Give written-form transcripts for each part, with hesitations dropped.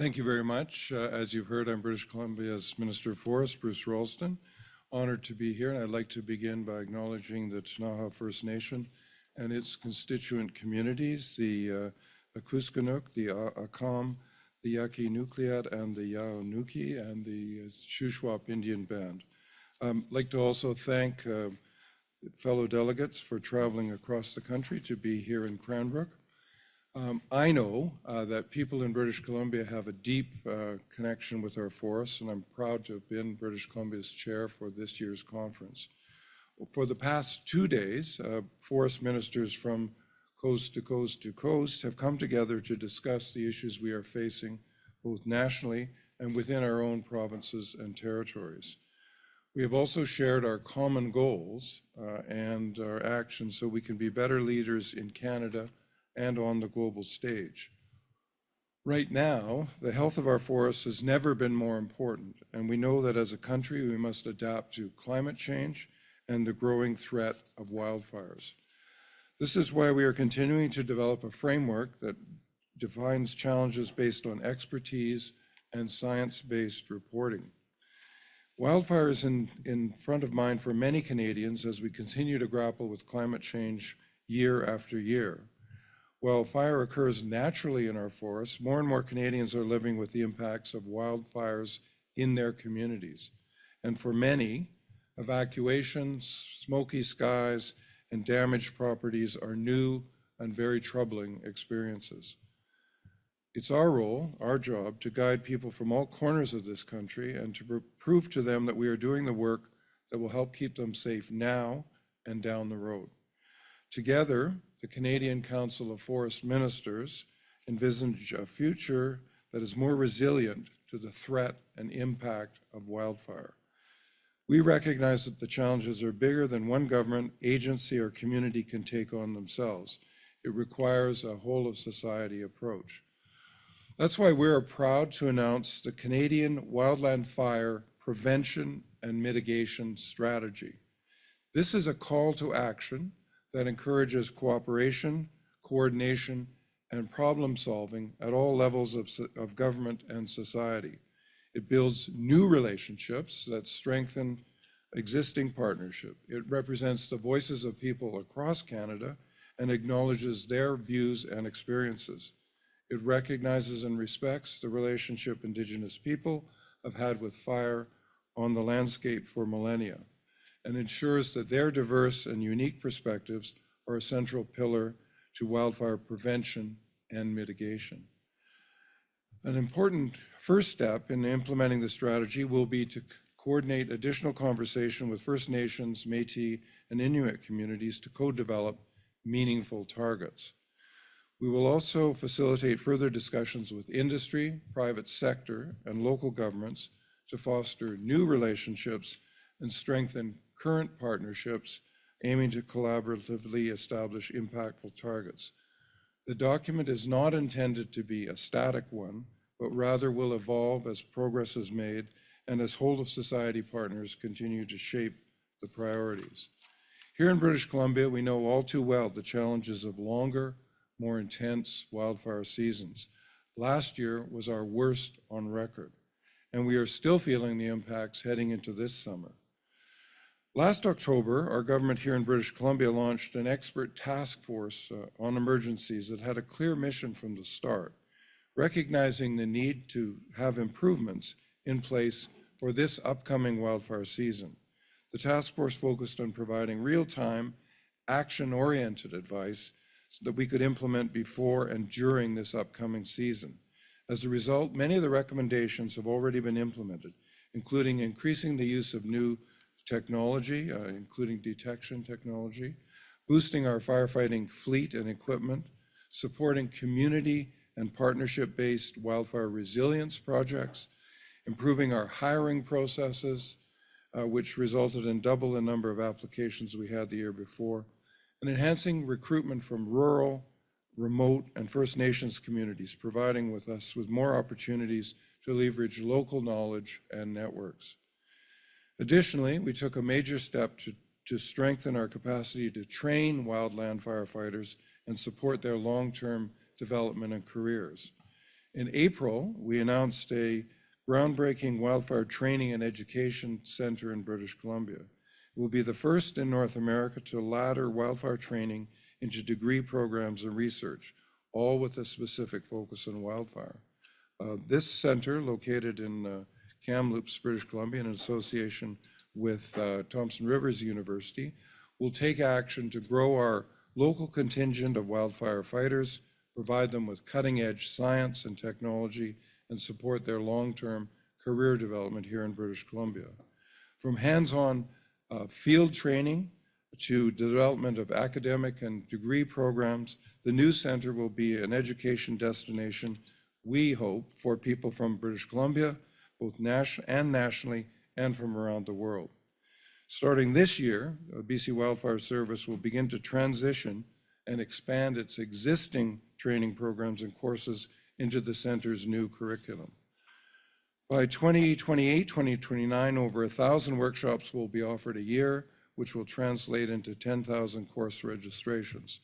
Thank you very much. As you've heard, I'm British Columbia's Minister of Forests, Bruce Ralston. Honored to be here, and I'd like to begin by acknowledging the Ktunaxa First Nation and its constituent communities, the Akuskanuk, the Akam, the Yaqui Nucleat, and the Yaonuki, and the Shuswap Indian Band. I'd like to also thank fellow delegates for traveling across the country to be here in Cranbrook. I know that people in British Columbia have a deep connection with our forests, and I'm proud to have been British Columbia's chair for this year's conference. For the past 2 days, forest ministers from coast to coast to coast have come together to discuss the issues we are facing, both nationally and within our own provinces and territories. We have also shared our common goals and our actions so we can be better leaders in Canada and on the global stage. Right now, the health of our forests has never been more important, and we know that as a country we must adapt to climate change and the growing threat of wildfires. This is why we are continuing to develop a framework that defines challenges based on expertise and science-based reporting. Wildfire is in front of mind for many Canadians as we continue to grapple with climate change year after year. While fire occurs naturally in our forests, more and more Canadians are living with the impacts of wildfires in their communities. And for many, evacuations, smoky skies, and damaged properties are new and very troubling experiences. It's our role, our job, to guide people from all corners of this country and to prove to them that we are doing the work that will help keep them safe now and down the road. Together, the Canadian Council of Forest Ministers envisage a future that is more resilient to the threat and impact of wildfire. We recognize that the challenges are bigger than one government, agency, or community can take on themselves. It requires a whole-of-society approach. That's why we're proud to announce the Canadian Wildland Fire Prevention and Mitigation Strategy. This is a call to action that encourages cooperation, coordination, and problem solving at all levels of government and society. It builds new relationships that strengthen existing partnership. It represents the voices of people across Canada and acknowledges their views and experiences. It recognizes and respects the relationship Indigenous people have had with fire on the landscape for millennia, and ensures that their diverse and unique perspectives are a central pillar to wildfire prevention and mitigation. An important first step in implementing the strategy will be to coordinate additional conversation with First Nations, Métis, and Inuit communities to co-develop meaningful targets. We will also facilitate further discussions with industry, private sector, and local governments to foster new relationships and strengthen current partnerships aiming to collaboratively establish impactful targets. The document is not intended to be a static one, but rather will evolve as progress is made and as whole-of-society partners continue to shape the priorities. Here in British Columbia, we know all too well the challenges of longer, more intense wildfire seasons. Last year was our worst on record, and we are still feeling the impacts heading into this summer. Last October, our government here in British Columbia launched an expert task force on emergencies that had a clear mission from the start, recognizing the need to have improvements in place for this upcoming wildfire season. The task force focused on providing real-time, action-oriented advice so that we could implement before and during this upcoming season. As a result, many of the recommendations have already been implemented, including increasing the use of new technology, including detection technology, boosting our firefighting fleet and equipment, supporting community and partnership-based wildfire resilience projects, improving our hiring processes, which resulted in double the number of applications we had the year before, and enhancing recruitment from rural, remote, and First Nations communities, providing us with more opportunities to leverage local knowledge and networks. Additionally, we took a major step to strengthen our capacity to train wildland firefighters and support their long-term development and careers. In April, we announced a groundbreaking wildfire training and education center in British Columbia. It will be the first in North America to ladder wildfire training into degree programs and research, all with a specific focus on wildfire. This center, located in Kamloops, British Columbia, in association with Thompson Rivers University, will take action to grow our local contingent of wildfire fighters, provide them with cutting-edge science and technology, and support their long-term career development here in British Columbia. From hands-on field training to development of academic and degree programs, the new center will be an education destination, we hope, for people from British Columbia, both nationally and from around the world. Starting this year, BC Wildfire Service will begin to transition and expand its existing training programs and courses into the center's new curriculum. By 2028-2029, over 1,000 workshops will be offered a year, which will translate into 10,000 course registrations.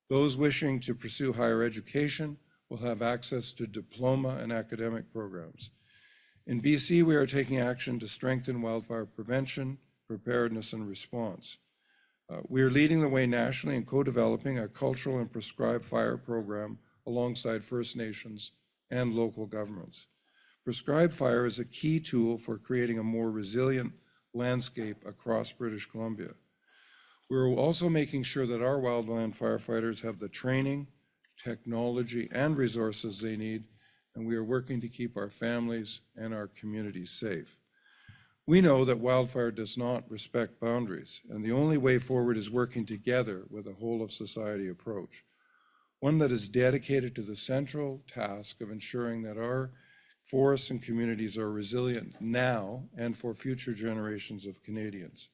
Those wishing to pursue higher education will have access to diploma and academic programs. In BC, we are taking action to strengthen wildfire prevention, preparedness, and response. We are leading the way nationally in co-developing a cultural and prescribed fire program alongside First Nations and local governments. Prescribed fire is a key tool for creating a more resilient landscape across British Columbia. We're also making sure that our wildland firefighters have the training, technology, and resources they need, and we are working to keep our families and our communities safe. We know that wildfire does not respect boundaries, and the only way forward is working together with a whole of society approach, one that is dedicated to the central task of ensuring that our forests and communities are resilient now and for future generations of Canadians.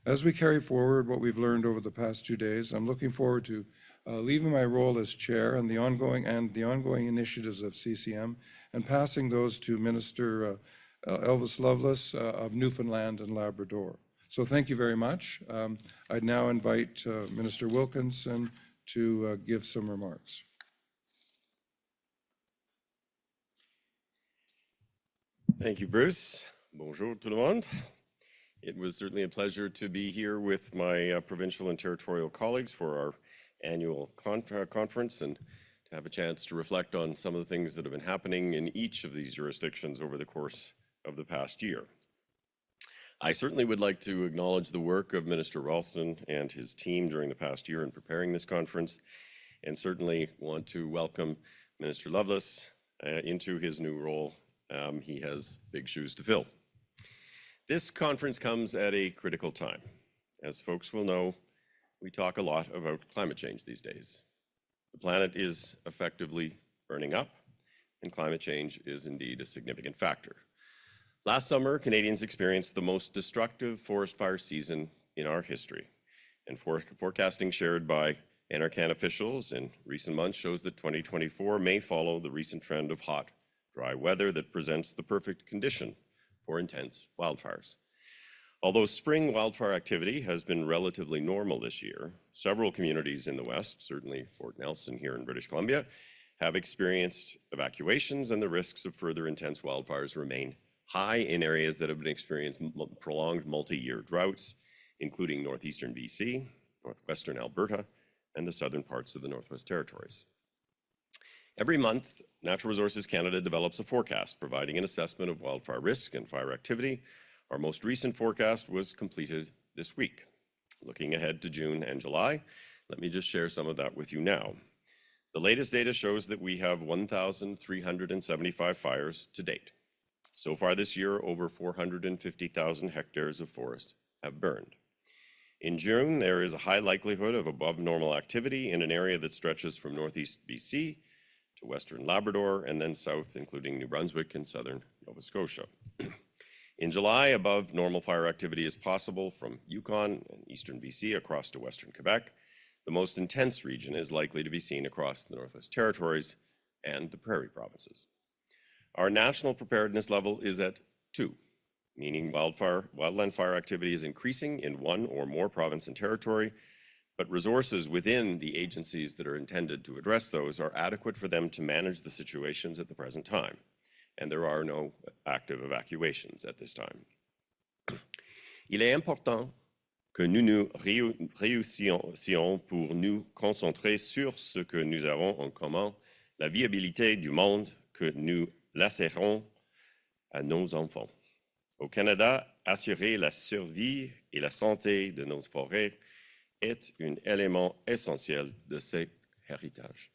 As we carry forward what we've learned over the past 2 days, I'm looking forward to leaving my role as chair and the ongoing initiatives of CCM and passing those to Minister Elvis Lovelace of Newfoundland and Labrador. So thank you very much. I'd now invite Minister Wilkinson to give some remarks. Thank you, Bruce. Bonjour tout le monde. It was certainly a pleasure to be here with my provincial and territorial colleagues for our annual conference and to have a chance to reflect on some of the things that have been happening in each of these jurisdictions over the course of the past year. I certainly would like to acknowledge the work of Minister Ralston and his team during the past year in preparing this conference, and certainly want to welcome Minister Lovelace into his new role. He has big shoes to fill. This conference comes at a critical time. As folks will know, we talk a lot about climate change these days. The planet is effectively burning up, and climate change is indeed a significant factor. Last summer, Canadians experienced the most destructive forest fire season in our history, and forecasting shared by NRCan officials in recent months shows that 2024 may follow the recent trend of hot, dry weather that presents the perfect condition for intense wildfires. Although spring wildfire activity has been relatively normal this year, several communities in the West, certainly Fort Nelson here in British Columbia, have experienced evacuations, and the risks of further intense wildfires remain high in areas that have been experiencing prolonged multi-year droughts, including northeastern BC, northwestern Alberta, and the southern parts of the Northwest Territories. Every month, Natural Resources Canada develops a forecast providing an assessment of wildfire risk and fire activity. Our most recent forecast was completed this week. Looking ahead to June and July, let me just share some of that with you now. The latest data shows that we have 1,375 fires to date. So far this year, over 450,000 hectares of forest have burned. In June, there is a high likelihood of above normal activity in an area that stretches from northeast BC to western Labrador and then south, including New Brunswick and southern Nova Scotia. In July, above normal fire activity is possible from Yukon and eastern BC across to western Quebec. The most intense region is likely to be seen across the Northwest Territories and the Prairie Provinces. Our national preparedness level is at 2, meaning wildland fire activity is increasing in one or more province and territory, but resources within the agencies that are intended to address those are adequate for them to manage the situations at the present time, and there are no active evacuations at this time. Il est important que nous nous réussissions pour nous concentrer sur ce que nous avons en commun, la viabilité du monde que nous laisserons à nos enfants. Au Canada, assurer la survie et la santé de nos forêts est un élément essentiel de cet héritage.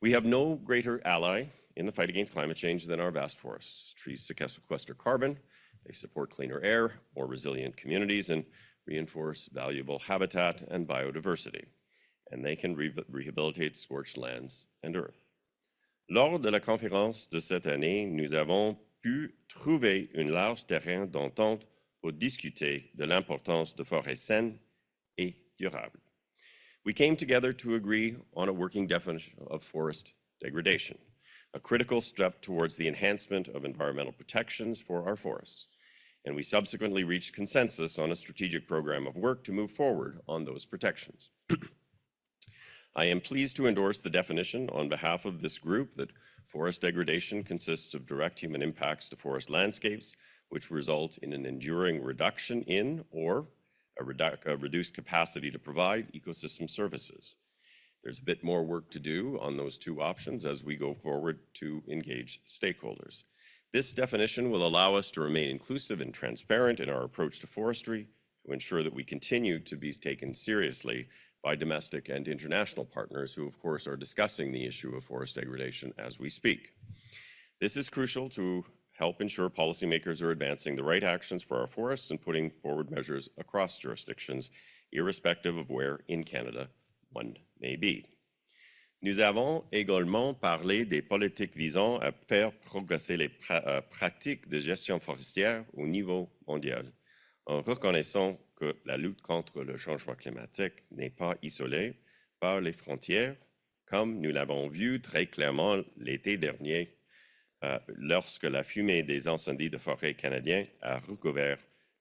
We have no greater ally in the fight against climate change than our vast forests. Trees sequester carbon, they support cleaner air, more resilient communities, and reinforce valuable habitat and biodiversity. And they can rehabilitate scorched lands and earth. Lors de la conférence de cette année, nous avons pu trouver un large terrain d'entente pour discuter de l'importance de forêts saines et durables. We came together to agree on a working definition of forest degradation, a critical step towards the enhancement of environmental protections for our forests. And we subsequently reached consensus on a strategic program of work to move forward on those protections. I am pleased to endorse the definition on behalf of this group that forest degradation consists of direct human impacts to forest landscapes, which result in an enduring reduction in or a reduced capacity to provide ecosystem services. There's a bit more work to do on those two options as we go forward to engage stakeholders. This definition will allow us to remain inclusive and transparent in our approach to forestry to ensure that we continue to be taken seriously by domestic and international partners who, of course, are discussing the issue of forest degradation as we speak. This is crucial to help ensure policymakers are advancing the right actions for our forests and putting forward measures across jurisdictions, irrespective of where in Canada one may be. Nous avons également parlé des politiques visant à faire progresser les pratiques de gestion forestière au niveau mondial, en reconnaissant que la lutte contre le changement climatique n'est pas isolée par les frontières, comme nous l'avons vu très clairement l'été dernier, lorsque la fumée des incendies de forêt canadiens a recouvert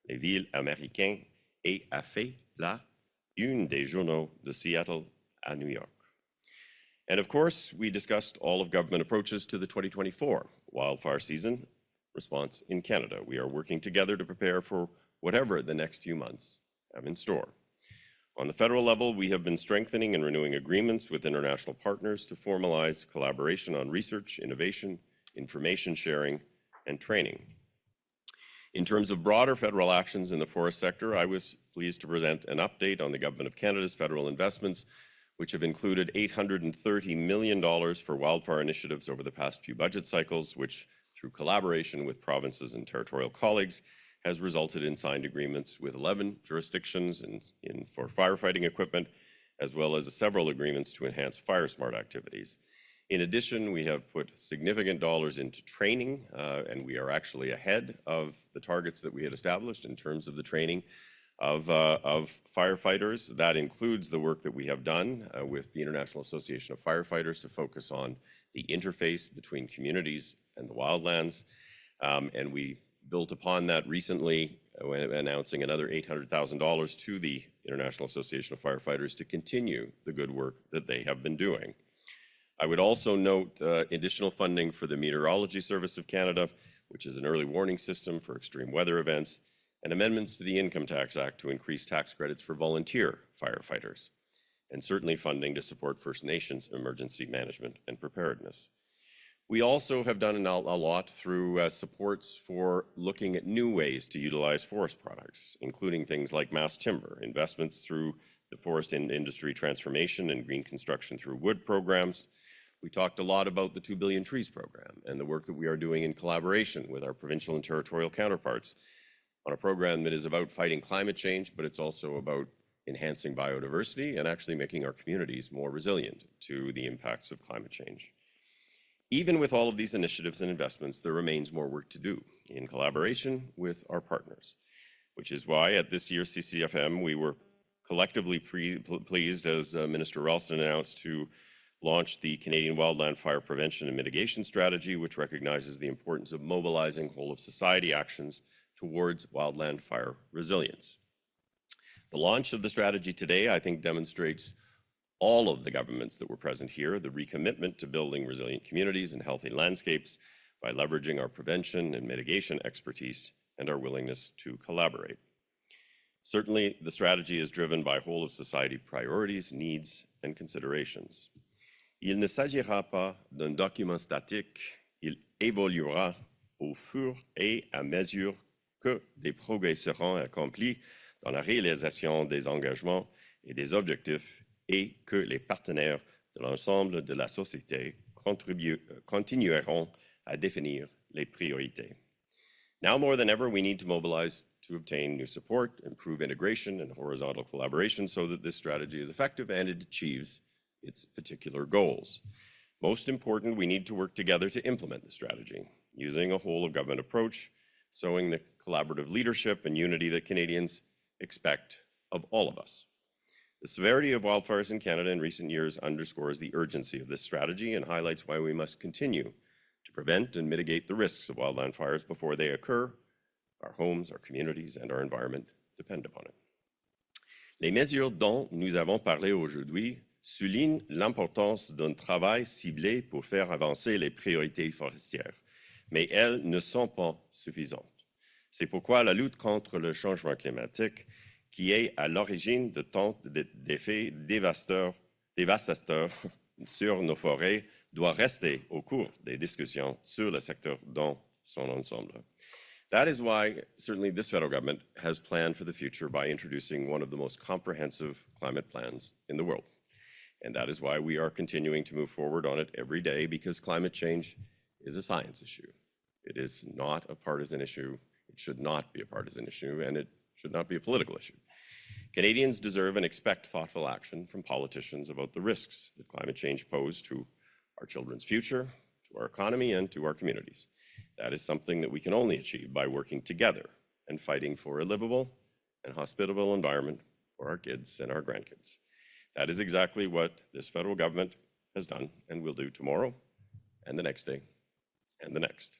les villes américaines et a fait la une des journaux de Seattle à New York. And of course, we discussed all of government approaches to the 2024 wildfire season response in Canada. We are working together to prepare for whatever the next few months have in store. On the federal level, we have been strengthening and renewing agreements with international partners to formalize collaboration on research, innovation, information sharing, and training. In terms of broader federal actions in the forest sector, I was pleased to present an update on the Government of Canada's federal investments, which have included $830 million for wildfire initiatives over the past few budget cycles, which, through collaboration with provinces and territorial colleagues, has resulted in signed agreements with 11 jurisdictions for firefighting equipment, as well as several agreements to enhance fire smart activities. In addition, we have put significant dollars into training, and we are actually ahead of the targets that we had established in terms of the training of firefighters. That includes the work that we have done with the International Association of Firefighters to focus on the interface between communities and the wildlands. And we built upon that recently, announcing another $800,000 to the International Association of Firefighters to continue the good work that they have been doing. I would also note additional funding for the Meteorology Service of Canada, which is an early warning system for extreme weather events, and amendments to the Income Tax Act to increase tax credits for volunteer firefighters, and certainly funding to support First Nations emergency management and preparedness. We also have done a lot through supports for looking at new ways to utilize forest products, including things like mass timber, investments through the forest industry transformation and green construction through wood programs. We talked a lot about the 2 Billion Trees program and the work that we are doing in collaboration with our provincial and territorial counterparts on a program that is about fighting climate change, but it's also about enhancing biodiversity and actually making our communities more resilient to the impacts of climate change. Even with all of these initiatives and investments, there remains more work to do in collaboration with our partners, which is why at this year's CCFM, we were collectively pleased, as Minister Ralston announced, to launch the Canadian Wildland Fire Prevention and Mitigation Strategy, which recognizes the importance of mobilizing whole of society actions towards wildland fire resilience. The launch of the strategy today, I think, demonstrates all of the governments that were present here, the recommitment to building resilient communities and healthy landscapes by leveraging our prevention and mitigation expertise and our willingness to collaborate. Certainly, the strategy is driven by whole of society priorities, needs, and considerations. Il ne s'agira pas d'un document statique, il évoluera au fur et à mesure que des progrès seront accomplis dans la réalisation des engagements et des objectifs et que les partenaires de l'ensemble de la société continueront à définir les priorités. Now more than ever, we need to mobilize to obtain new support, improve integration and horizontal collaboration so that this strategy is effective and it achieves its particular goals. Most important, we need to work together to implement the strategy, using a whole of government approach, showing the collaborative leadership and unity that Canadians expect of all of us. The severity of wildfires in Canada in recent years underscores the urgency of this strategy and highlights why we must continue to prevent and mitigate the risks of wildland fires before they occur. Our homes, our communities, and our environment depend upon it. Les mesures dont nous avons parlé aujourd'hui soulignent l'importance d'un travail ciblé pour faire avancer les priorités forestières, mais elles ne sont pas suffisantes. C'est pourquoi la lutte contre le changement climatique, qui est à l'origine de tant d'effets dévastateurs sur nos forêts, doit rester au cours des discussions sur le secteur dans son ensemble. That is why certainly this federal government has planned for the future by introducing one of the most comprehensive climate plans in the world. And that is why we are continuing to move forward on it every day, because climate change is a science issue. It is not a partisan issue. It should not be a partisan issue, and it should not be a political issue. Canadians deserve and expect thoughtful action from politicians about the risks that climate change poses to our children's future, to our economy, and to our communities. That is something that we can only achieve by working together and fighting for a livable and hospitable environment for our kids and our grandkids. That is exactly what this federal government has done and will do tomorrow and the next day and the next.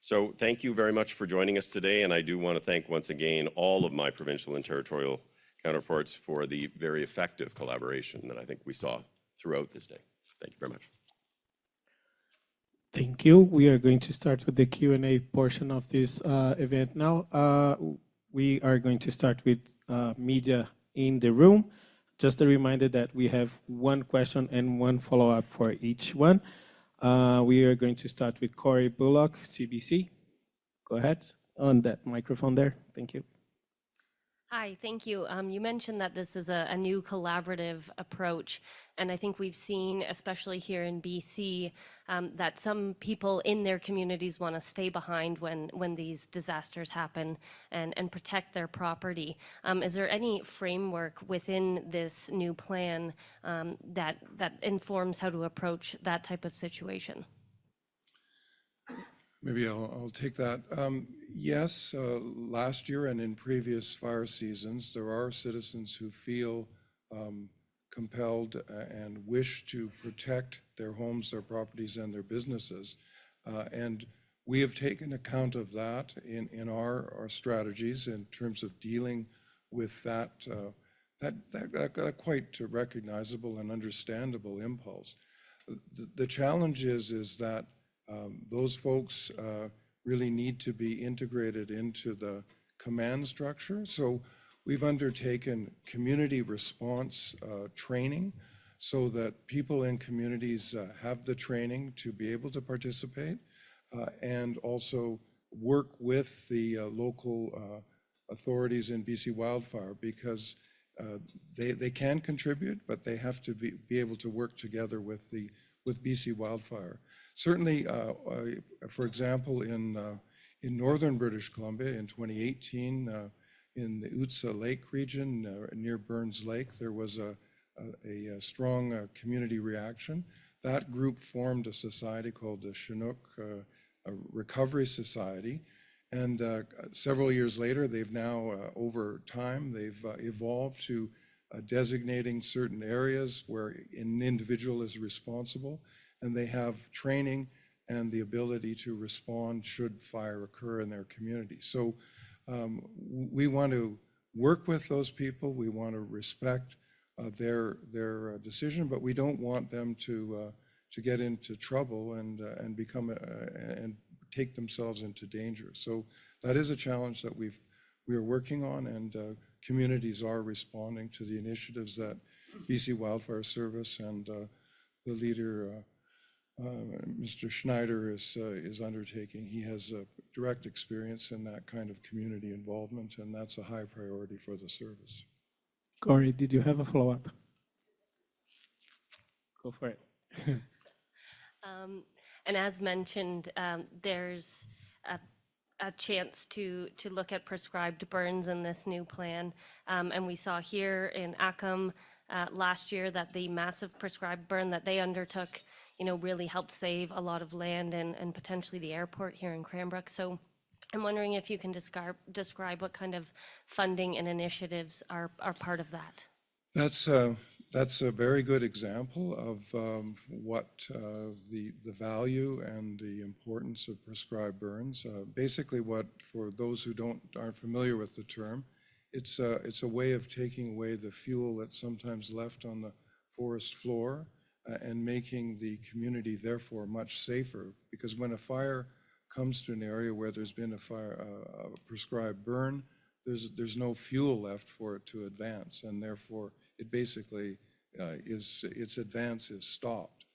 So thank you very much for joining us today, and I do want to thank once again all of my provincial and territorial counterparts for the very effective collaboration that I think we saw throughout this day. Thank you very much. Thank you. We are going to start with the Q&A portion of this event now. We are going to start with media in the room. Just a reminder that we have one question and one follow-up for each one. We are going to start with Corey Bullock, CBC. Go ahead on that microphone there. Thank you. Hi, thank you. You mentioned that this is a new collaborative approach, and I think we've seen, especially here in BC, that some people in their communities want to stay behind when these disasters happen and protect their property. Is there any framework within this new plan that informs how to approach that type of situation? Maybe I'll take that. Yes, last year and in previous fire seasons, there are citizens who feel compelled and wish to protect their homes, their properties, and their businesses. And we have taken account of that in our strategies in terms of dealing with that quite recognizable and understandable impulse. The challenge is that those folks really need to be integrated into the command structure. So we've undertaken community response training so that people in communities have the training to be able to participate and also work with the local authorities in BC Wildfire, because they can contribute, but they have to be able to work together with BC Wildfire. Certainly, for example, in northern British Columbia in 2018, in the Utsa Lake region near Burns Lake, there was a strong community reaction. That group formed a society called the Chinook Recovery Society. And several years later, they've now, over time, they've evolved to designating certain areas where an individual is responsible, and they have training and the ability to respond should fire occur in their community. So we want to work with those people. We want to respect their decision, but we don't want them to get into trouble and become and take themselves into danger. So that is a challenge that we are working on, and communities are responding to the initiatives that BC Wildfire Service and the leader, Mr. Schneider, is undertaking. He has direct experience in that kind of community involvement, and that's a high priority for the service. Corey, did you have a follow-up? Go for it. And as mentioned, there's a chance to look at prescribed burns in this new plan. And we saw here in Acom last year that the massive prescribed burn that they undertook, really helped save a lot of land and potentially the airport here in Cranbrook. So I'm wondering if you can describe what kind of funding and initiatives are part of that. That's a very good example of what the value and the importance of prescribed burns. Basically, for those who aren't familiar with the term, it's a way of taking away the fuel that's sometimes left on the forest floor and making the community therefore much safer. Because when a fire comes to an area where there's been a prescribed burn, there's no fuel left for it to advance, and therefore it basically its advance is stopped.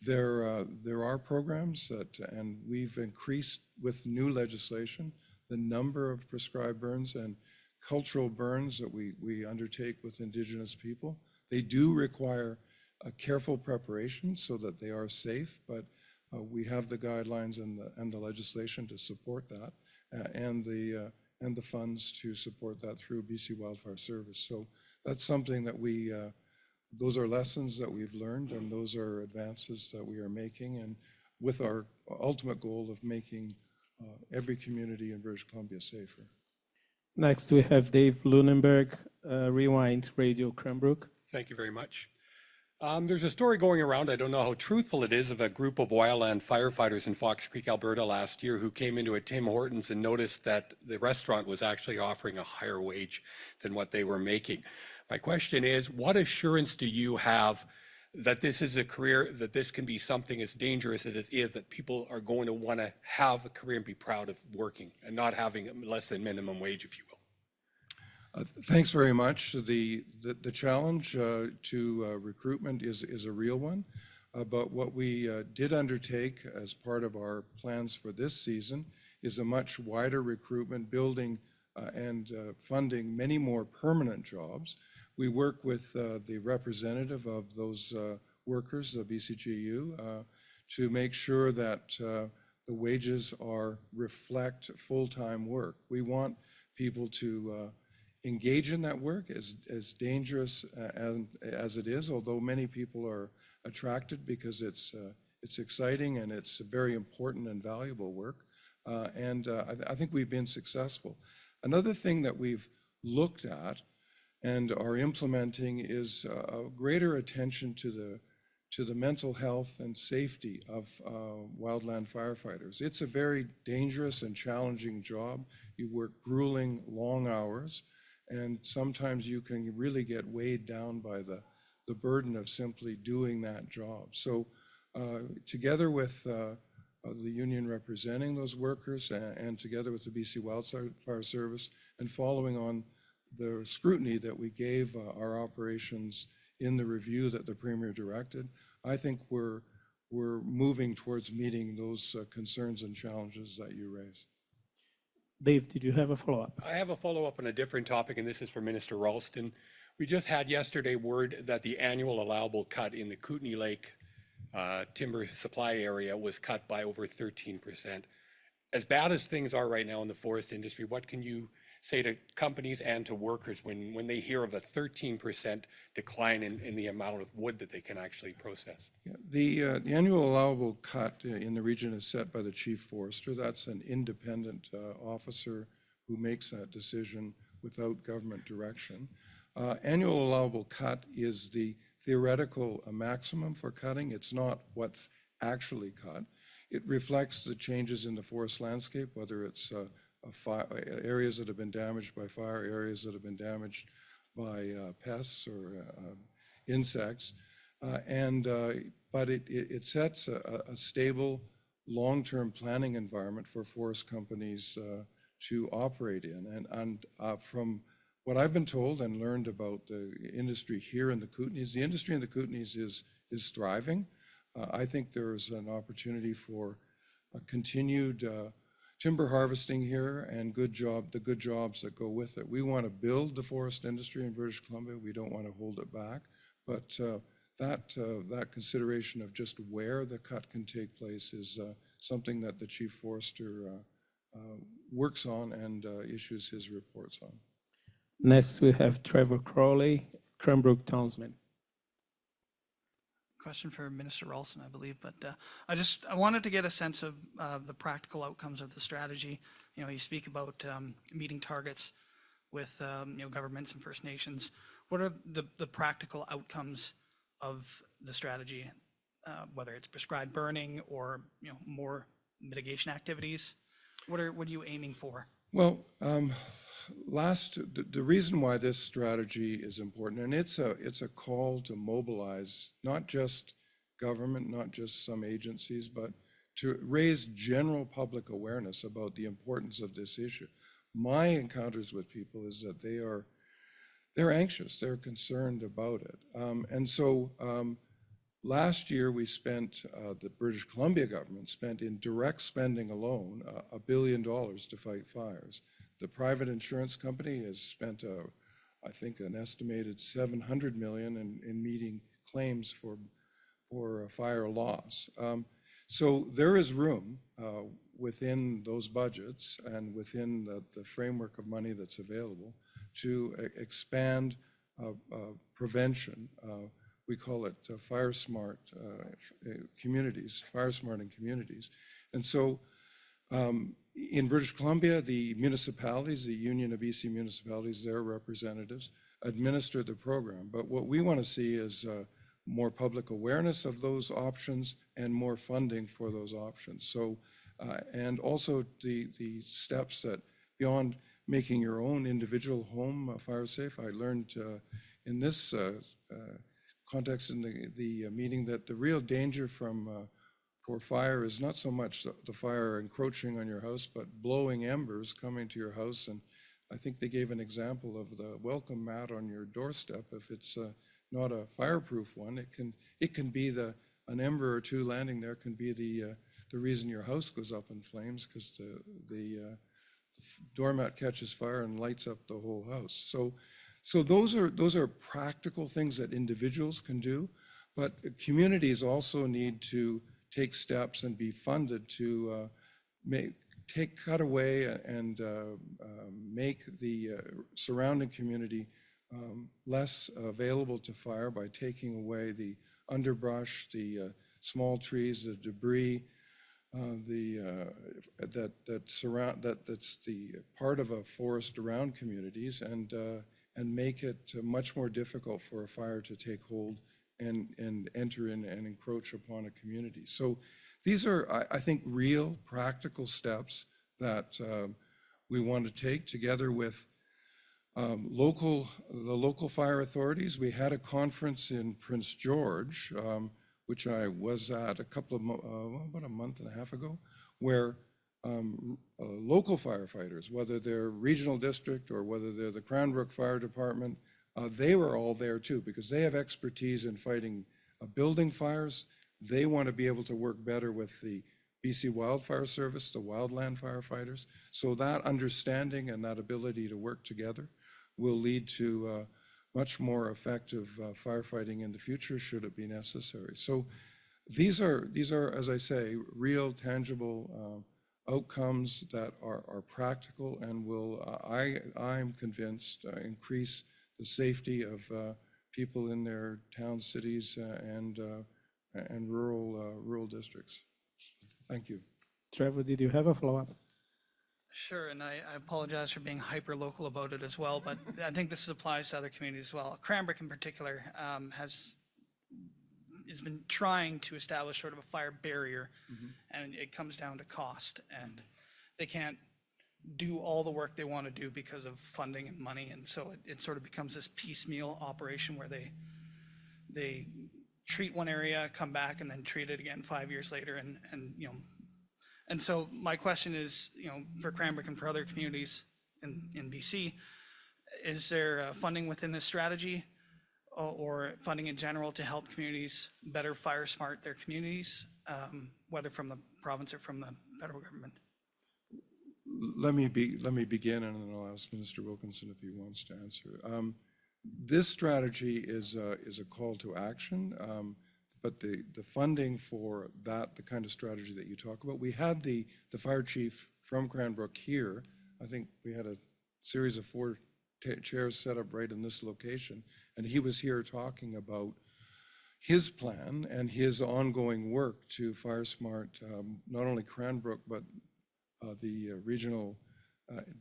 There are programs and we've increased with new legislation the number of prescribed burns and cultural burns that we undertake with Indigenous people. They do require a careful preparation so that they are safe, but we have the guidelines and the legislation to support that, and the funds to support that through BC Wildfire Service. So that's something that those are lessons that we've learned, and those are advances that we are making, and with our ultimate goal of making every community in British Columbia safer. Next, we have Dave Lunenberg, Rewind Radio Cranbrook. Thank you very much. There's a story going around, I don't know how truthful it is, of a group of wildland firefighters in Fox Creek, Alberta last year who came into a Tim Hortons and noticed that the restaurant was actually offering a higher wage than what they were making. My question is, what assurance do you have that this is a career, that this can be something as dangerous as it is, that people are going to want to have a career and be proud of working and not having less than minimum wage, if you will? Thanks very much. The challenge to recruitment is a real one, but what we did undertake as part of our plans for this season is a much wider recruitment, building and funding many more permanent jobs. We work with the representative of those workers, the BCGEU, to make sure that the wages reflect full-time work. We want people to engage in that work, as dangerous as it is, although many people are attracted because it's exciting and it's very important and valuable work. And I think we've been successful. Another thing that we've looked at and are implementing is a greater attention to the mental health and safety of wildland firefighters. It's a very dangerous and challenging job. You work grueling, long hours, and sometimes you can really get weighed down by the burden of simply doing that job. So together with the union representing those workers and together with the BC Wildfire Service, and following on the scrutiny that we gave our operations in the review that the Premier directed, I think we're moving towards meeting those concerns and challenges that you raise. Dave, did you have a follow-up? I have a follow-up on a different topic, and this is for Minister Ralston. We just had yesterday word that the annual allowable cut in the Kootenay Lake timber supply area was cut by over 13%. As bad as things are right now in the forest industry, what can you say to companies and to workers when they hear of a 13% decline in the amount of wood that they can actually process? Yeah, the annual allowable cut in the region is set by the Chief Forester. That's an independent officer who makes that decision without government direction. Annual allowable cut is the theoretical maximum for cutting. It's not what's actually cut. It reflects the changes in the forest landscape, whether it's areas that have been damaged by fire, areas that have been damaged by pests or insects. But it sets a stable, long-term planning environment for forest companies to operate in. And from what I've been told and learned about the industry here in the Kootenays, the industry in the Kootenays is thriving. I think there's an opportunity for a continued timber harvesting here and the good jobs that go with it. We want to build the forest industry in British Columbia. We don't want to hold it back. But that consideration of just where the cut can take place is something that the Chief Forester works on and issues his reports on. Next, we have Trevor Crowley, Cranbrook Townsman. Question for Minister Ralston, I believe, but I wanted to get a sense of the practical outcomes of the strategy. You know, you speak about meeting targets with governments and First Nations. What are the practical outcomes of the strategy, whether it's prescribed burning or more mitigation activities? What are you aiming for? Well, the reason why this strategy is important, and it's a call to mobilize not just government, not just some agencies, but to raise general public awareness about the importance of this issue. My encounters with people is that they're anxious, they're concerned about it. And so last year we spent, the British Columbia government spent in direct spending alone, $1 billion to fight fires. The private insurance company has spent, I think, an estimated $700 million in meeting claims for fire loss. So there is room within those budgets and within the framework of money that's available to expand prevention. We call it fire smart communities, fire smarting communities. And so in British Columbia, the municipalities, the Union of BC Municipalities, their representatives administer the program. But what we want to see is more public awareness of those options and more funding for those options. So, and also the steps that beyond making your own individual home fire safe, I learned in this context in the meeting that the real danger for fire is not so much the fire encroaching on your house, but blowing embers coming to your house. And I think they gave an example of the welcome mat on your doorstep. If it's not a fireproof one, it can be an ember or two landing there can be the reason your house goes up in flames, because the doormat catches fire and lights up the whole house. So those are practical things that individuals can do, but communities also need to take steps and be funded to cut away and make the surrounding community less available to fire by taking away the underbrush, the small trees, the debris, that's the part of a forest around communities, and make it much more difficult for a fire to take hold and enter in and encroach upon a community. So these are, I think, real practical steps that we want to take together with the local fire authorities. We had a conference in Prince George, which I was at about a month and a half ago, where local firefighters, whether they're regional district or whether they're the Cranbrook Fire Department, they were all there too, because they have expertise in fighting building fires. They want to be able to work better with the BC Wildfire Service, the wildland firefighters. So that understanding and that ability to work together will lead to much more effective firefighting in the future, should it be necessary. So these are, as I say, real, tangible outcomes that are practical and will, I'm convinced, increase the safety of people in their towns, cities, and rural districts. Thank you. Trevor, did you have a follow-up? Sure, and I apologize for being hyper-local about it as well, but I think this applies to other communities as well. Cranbrook in particular has been trying to establish sort of a fire barrier, and it comes down to cost. And they can't do all the work they want to do because of funding and money. And so it sort of becomes this piecemeal operation where they treat one area, come back, and then treat it again 5 years later. And so my question is, for Cranbrook and for other communities in BC, is there funding within this strategy or funding in general to help communities better fire smart their communities, whether from the province or from the federal government? Let me begin, and then I'll ask Minister Wilkinson if he wants to answer. This strategy is a call to action, but the funding for that, the kind of strategy that you talk about, we had the fire chief from Cranbrook here. I think we had a series of 4 chairs set up right in this location, and he was here talking about his plan and his ongoing work to fire smart not only Cranbrook, but the regional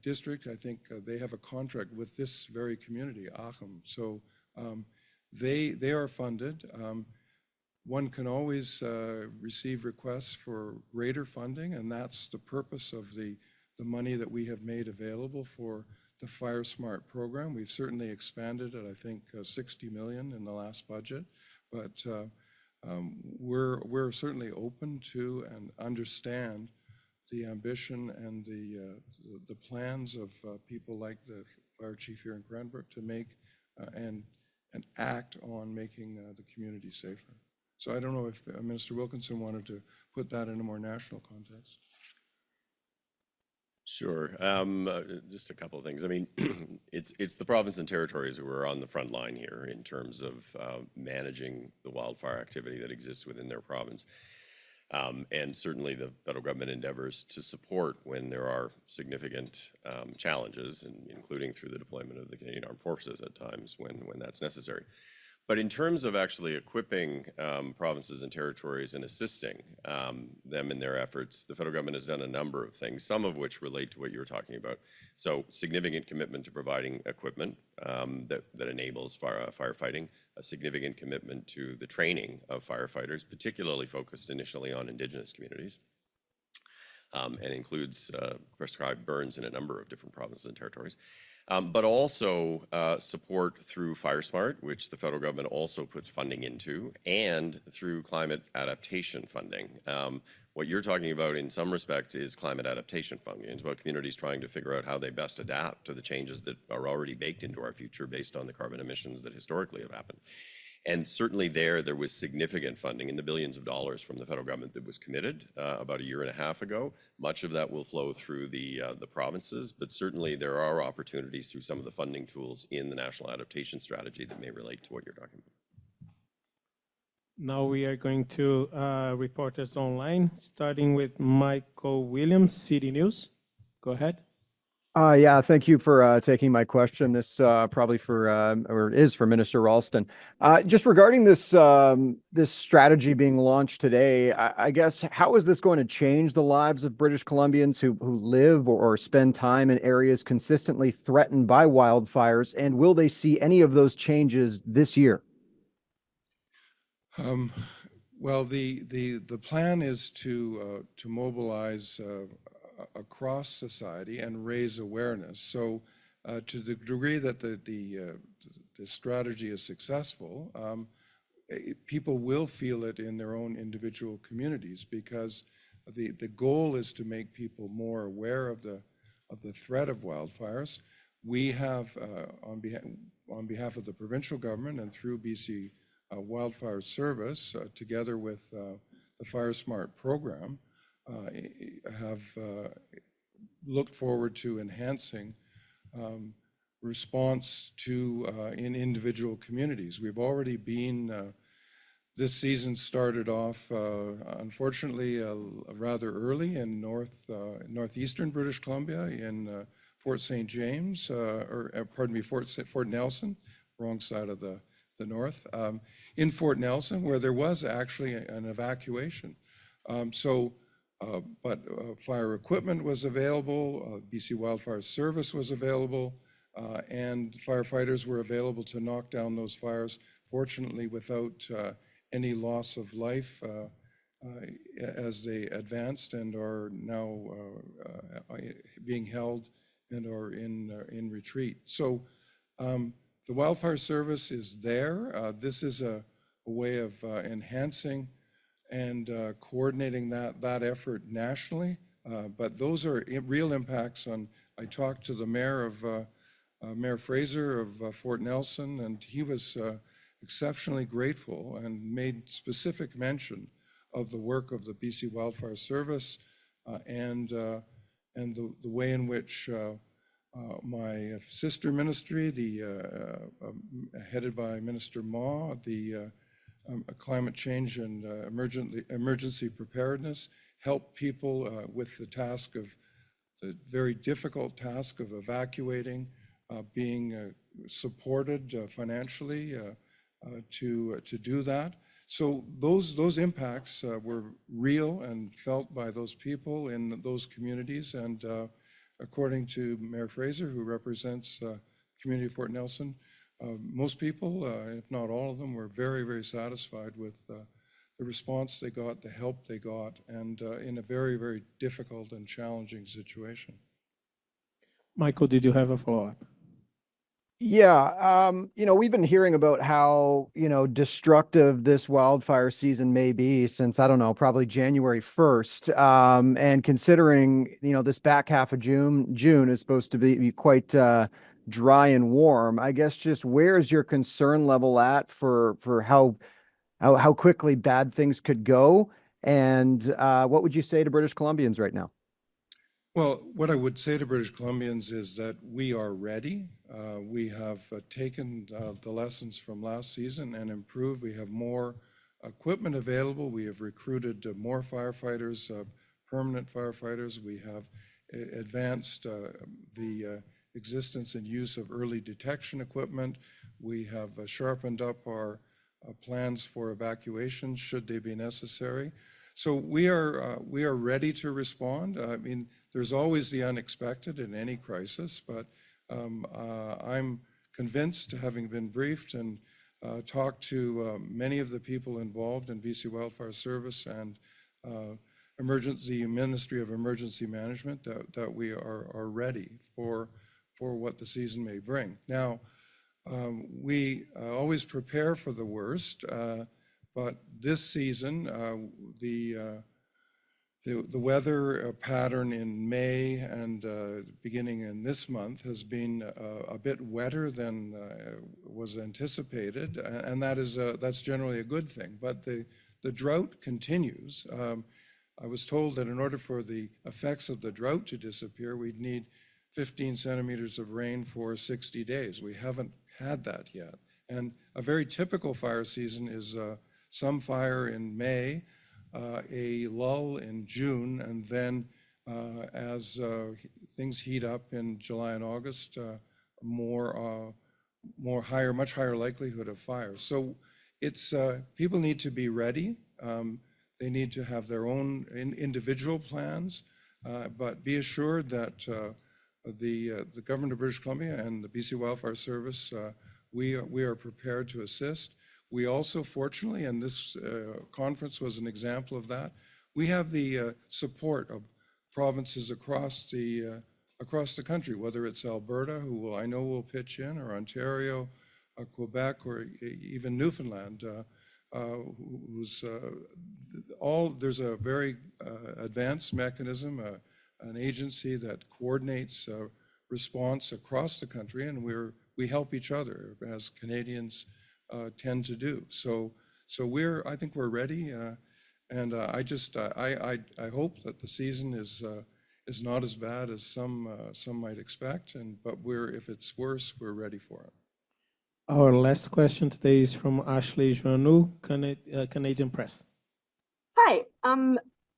district. I think they have a contract with this very community, Achim. So they are funded. One can always receive requests for greater funding, and that's the purpose of the money that we have made available for the Fire Smart program. We've certainly expanded it, I think 60 million in the last budget, but we're certainly open to and understand the ambition and the plans of people like the fire chief here in Cranbrook to make and act on making the community safer. So I don't know if Minister Wilkinson wanted to put that in a more national context. Sure. Just a couple of things. I mean, it's the province and territories who are on the front line here in terms of managing the wildfire activity that exists within their province. And certainly the federal government endeavors to support when there are significant challenges, including through the deployment of the Canadian Armed Forces at times when that's necessary. But in terms of actually equipping provinces and territories and assisting them in their efforts, the federal government has done a number of things, some of which relate to what you were talking about. So significant commitment to providing equipment that enables firefighting, a significant commitment to the training of firefighters, particularly focused initially on Indigenous communities, and includes prescribed burns in a number of different provinces and territories. But also support through Fire Smart, which the federal government also puts funding into, and through climate adaptation funding. What you're talking about in some respects is climate adaptation funding. It's about communities trying to figure out how they best adapt to the changes that are already baked into our future based on the carbon emissions that historically have happened. And certainly there was significant funding in the billions of dollars from the federal government that was committed about 1.5 years ago. Much of that will flow through the provinces, but certainly there are opportunities through some of the funding tools in the National Adaptation Strategy that may relate to what you're talking about. Now we are going to reporters online, starting with Michael Williams, City News. Go ahead. Yeah, thank you for taking my question. This probably or is for Minister Ralston. Just regarding this this strategy being launched today, I guess, how is this going to change the lives of British Columbians who live or spend time in areas consistently threatened by wildfires? And will they see any of those changes this year? Well, the plan is to mobilize across society and raise awareness. So to the degree that the strategy is successful, people will feel it in their own individual communities, because the goal is to make people more aware of the threat of wildfires. We have, on behalf of the provincial government and through BC Wildfire Service, together with the Fire Smart program, have looked forward to enhancing response to in individual communities. We've already been, this season started off, unfortunately, rather early in northeastern British Columbia in Fort St. James, pardon me, Fort Nelson, wrong side of the north, in Fort Nelson, where there was actually an evacuation. But fire equipment was available, BC Wildfire Service was available, and firefighters were available to knock down those fires, fortunately without any loss of life as they advanced and are now being held and are in retreat. So the Wildfire Service is there. This is a way of enhancing and coordinating that effort nationally. But those are real impacts on, I talked to the mayor of, Mayor Fraser of Fort Nelson, and he was exceptionally grateful and made specific mention of the work of the BC Wildfire Service and the way in which my sister ministry, headed by Minister Ma, the climate change and emergency preparedness, help people with the task of the very difficult task of evacuating, being supported financially to do that. So those impacts were real and felt by those people in those communities. And according to Mayor Fraser, who represents community of Fort Nelson, most people, if not all of them, were very, very satisfied with the response they got, the help they got, and in a very, very difficult and challenging situation. Michael, did you have a follow-up? Yeah, we've been hearing about how, destructive this wildfire season may be since, I don't know, probably January 1st. And considering, this back half of June is supposed to be quite dry and warm, I guess just where's your concern level at for how quickly bad things could go? And what would you say to British Columbians right now? Well, what I would say to British Columbians is that we are ready. We have taken the lessons from last season and improved. We have more equipment available. We have recruited more firefighters, permanent firefighters. We have advanced the existence and use of early detection equipment. We have sharpened up our plans for evacuation should they be necessary. So we are ready to respond. I mean, there's always the unexpected in any crisis, but I'm convinced, having been briefed and talked to many of the people involved in BC Wildfire Service and the Ministry of Emergency Management, that we are ready for what the season may bring. Now, we always prepare for the worst, but this season, the weather pattern in May and beginning in this month has been a bit wetter than was anticipated, and that's generally a good thing. But the drought continues. I was told that in order for the effects of the drought to disappear, we'd need 15 centimeters of rain for 60 days. We haven't had that yet. And a very typical fire season is some fire in May, a lull in June, and then as things heat up in July and August, much higher likelihood of fire. So it's people need to be ready. They need to have their own individual plans, but be assured that the government of British Columbia and the BC Wildfire Service, we are prepared to assist. We also, fortunately, and this conference was an example of that, we have the support of provinces across the country, whether it's Alberta, who I know will pitch in, or Ontario, Quebec, or even Newfoundland, there's a very advanced mechanism, an agency that coordinates response across the country, and we help each other as Canadians tend to do. So I think we're ready, and I hope that the season is not as bad as some might expect, but if it's worse, we're ready for it. Our last question today is from Ashley Joannou, Canadian Press. Hi.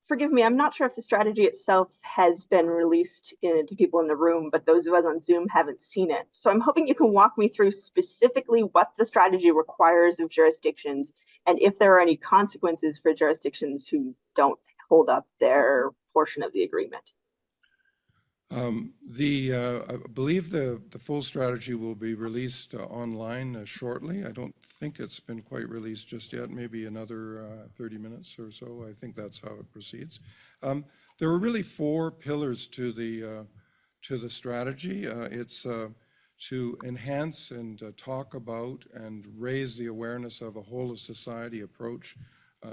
Forgive me, I'm not sure if the strategy itself has been released to people in the room, but those of us on Zoom haven't seen it. So I'm hoping you can walk me through specifically what the strategy requires of jurisdictions and if there are any consequences for jurisdictions who don't hold up their portion of the agreement. I believe the full strategy will be released online shortly. I don't think it's been quite released just yet, maybe another 30 minutes or so. I think that's how it proceeds. There are really four pillars to the strategy. It's to enhance and talk about and raise the awareness of a whole of society approach,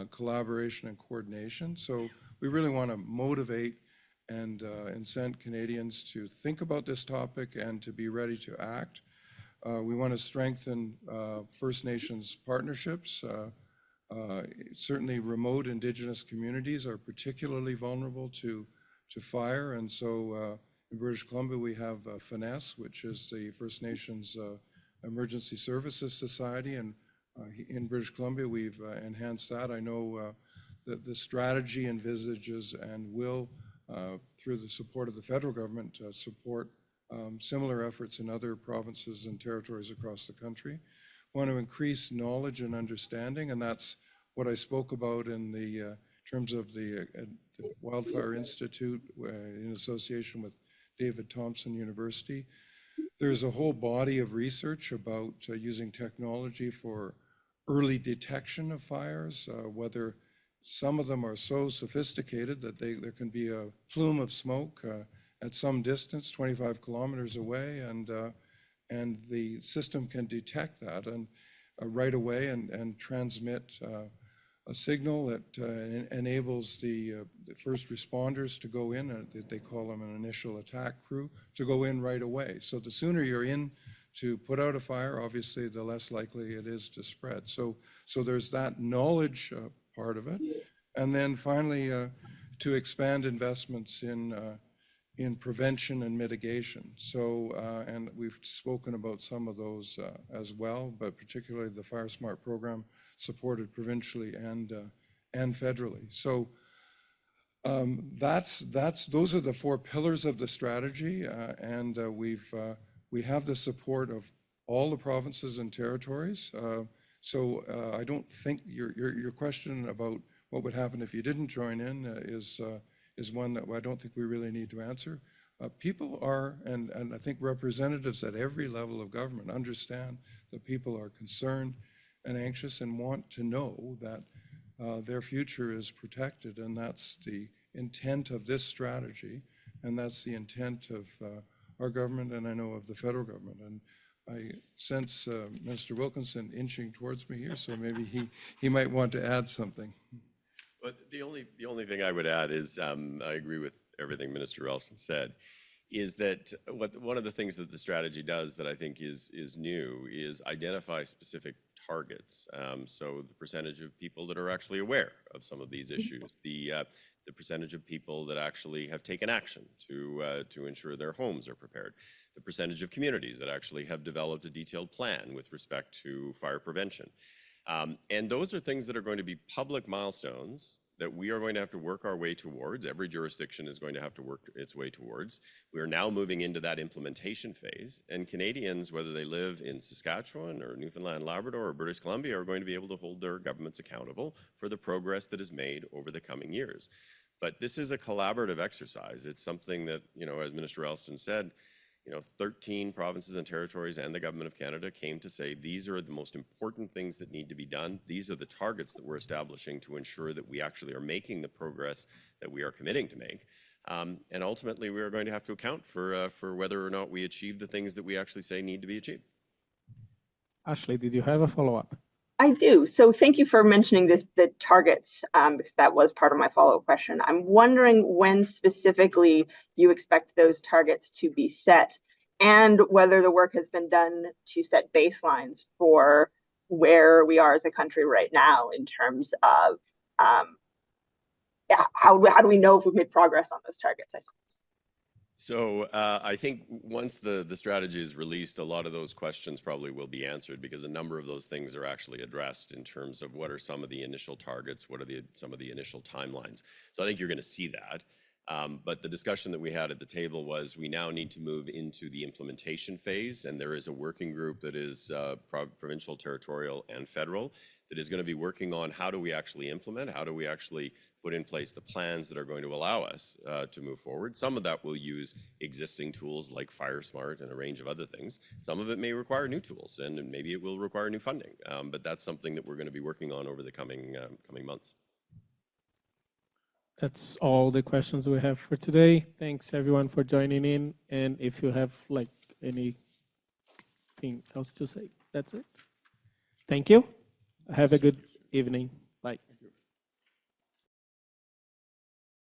collaboration and coordination. So we really want to motivate and incent Canadians to think about this topic and to be ready to act. We want to strengthen First Nations partnerships. Certainly remote Indigenous communities are particularly vulnerable to fire, and so in British Columbia we have FNES, which is the First Nations Emergency Services Society, and in British Columbia we've enhanced that. I know that the strategy envisages and will, through the support of the federal government, support similar efforts in other provinces and territories across the country. Want to increase knowledge and understanding, and that's what I spoke about in the terms of the Wildfire Institute in association with David Thompson University. There's a whole body of research about using technology for early detection of fires, whether some of them are so sophisticated that there can be a plume of smoke at some distance, 25 kilometers away, and the system can detect that and right away and transmit a signal that enables the first responders to go in. They call them an initial attack crew, to go in right away. So the sooner you're in to put out a fire, obviously, the less likely it is to spread. So there's that knowledge part of it. And then finally, to expand investments in prevention and mitigation. So, and we've spoken about some of those as well, but particularly the Fire Smart program supported provincially and federally. So those are the four pillars of the strategy, and we have the support of all the provinces and territories. So I don't think your question about what would happen if you didn't join in is one that I don't think we really need to answer. People are, and I think representatives at every level of government understand that people are concerned and anxious and want to know that their future is protected, and that's the intent of this strategy, and that's the intent of our government, and I know of the federal government. And I sense Minister Wilkinson inching towards me here, so maybe he might want to add something. But the only thing I would add is I agree with everything Minister Ralston said, is that one of the things that the strategy does that I think is new is identify specific targets. So the percentage of people that are actually aware of some of these issues, the percentage of people that actually have taken action to ensure their homes are prepared, the percentage of communities that actually have developed a detailed plan with respect to fire prevention. And those are things that are going to be public milestones that we are going to have to work our way towards. Every jurisdiction is going to have to work its way towards. We are now moving into that implementation phase, and Canadians, whether they live in Saskatchewan or Newfoundland, Labrador or British Columbia, are going to be able to hold their governments accountable for the progress that is made over the coming years. But this is a collaborative exercise. It's something that, as Minister Ralston said, 13 provinces and territories and the Government of Canada came to say these are the most important things that need to be done. These are the targets that we're establishing to ensure that we actually are making the progress that we are committing to make. And ultimately, we are going to have to account for whether or not we achieve the things that we actually say need to be achieved. Ashley, did you have a follow-up? I do. So thank you for mentioning the targets, because that was part of my follow-up question. I'm wondering when specifically you expect those targets to be set, and whether the work has been done to set baselines for where we are as a country right now in terms of how do we know if we've made progress on those targets, I suppose. So I think once the strategy is released, a lot of those questions probably will be answered, because a number of those things are actually addressed in terms of what are some of the initial targets, what are some of the initial timelines. So I think you're going to see that. But the discussion that we had at the table was we now need to move into the implementation phase, and there is a working group that is provincial, territorial, and federal that is going to be working on how do we actually implement, how do we actually put in place the plans that are going to allow us to move forward. Some of that will use existing tools like FireSmart and a range of other things. Some of it may require new tools, and maybe it will require new funding. But that's something that we're going to be working on over the coming months. That's all the questions we have for today. Thanks everyone for joining in. And if you have like anything else to say, that's it. Thank you. Have a good evening.